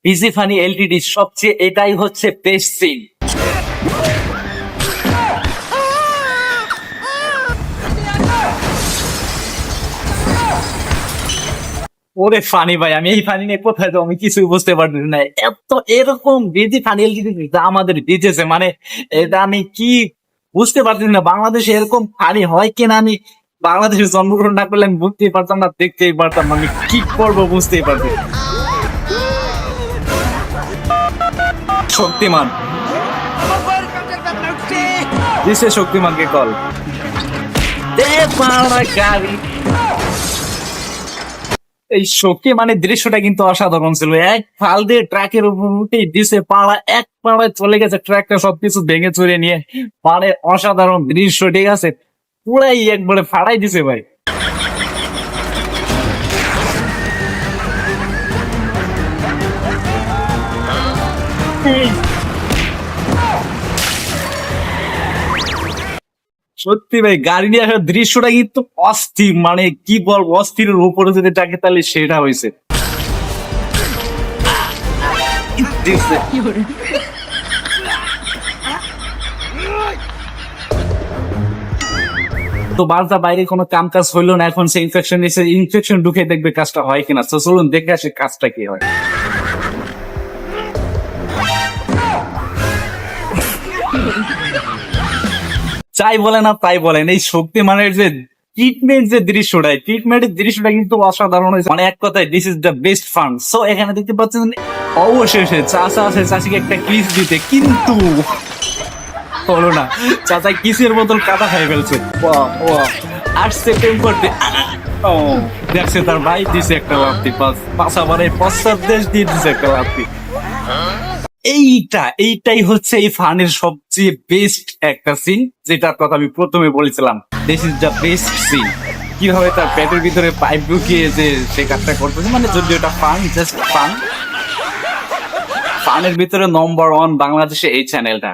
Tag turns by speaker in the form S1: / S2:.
S1: Easy funny Ltd সবচেয়ে এটাই হচ্ছে বেস্ট সিন। ওরে ফানি ভাই, আমি এই ফানি নিয়ে কোথায় তো আমি কিছুই বুঝতে পারছি না। এত এরকম বিজি ফানি এলটিডি আমাদের দিতেছে, মানে এটা আমি কি বুঝতে পারছি না। বাংলাদেশে এরকম ফানি হয় কিনা, আমি বাংলাদেশে জন্মগ্রহণ না করলে আমি বুঝতেই পারতাম না, দেখতেই পারতাম না। আমি কি করবো বুঝতেই পারছি না। শক্তিমান দিছে শক্তিমানকে কল দে পাড়া গাড়ি। এই শক্তিমানের দৃশ্যটা কিন্তু অসাধারণ ছিল। এক ফাল দিয়ে ট্রাকের উপর উঠে দিছে পাড়া, এক পাড়ায় চলে গেছে, ট্রাকটা সবকিছু ভেঙে চুরে নিয়ে পাড়ে। অসাধারণ দৃশ্য, ঠিক আছে, পুরাই একবারে ফাড়াই দিছে ভাই। সত্যি ভাই, গাড়ি নিয়ে আসার দৃশ্যটা কিন্তু অস্থির, মানে কি বল, অস্থিরের উপরে যদি থাকে তাহলে সেটা হয়েছে। তো বারটা বাইরে কোনো কাম কাজ হইলো না, এখন সে ইনফেকশন এসে ইনফেকশন ঢুকে দেখবে কাজটা হয় কিনা। তো চলুন দেখে আসে কাজটা কি হয়। যাই বলেন আর তাই বলেন, এই শক্তিমানের যে ট্রিটমেন্টের দৃশ্যটা কিন্তু অসাধারণ হয়েছে। মানে এক কথায় this is the best fun. So এখানে দেখতে পাচ্ছেন অবশেষে চাচা আছে চাচিকে একটা কিস দিতে, কিন্তু হলো না। চাচা কিসের বোতল কাটা খাই ফেলছে। আসছে প্রেম করতে, ও দেখছে তার ভাই দিছে একটা লাফতি, পাশাবারে পশ্চাৎ দেশ দিয়ে দিছে একটা লাফতি। এইটাই হচ্ছে এই ফানের সবচেয়ে বেস্ট একটা সিন, যেটার কথা আমি প্রথমে বলেছিলাম। This is the best scene. কিভাবে তার পেটের ভিতরে পাইপ ঢুকিয়ে যে সে কাজটা করতেছে, মানে যদি ওটা ফান, জাস্ট ফান। ফানের ভিতরে নম্বর 1 বাংলাদেশে এই চ্যানেলটা।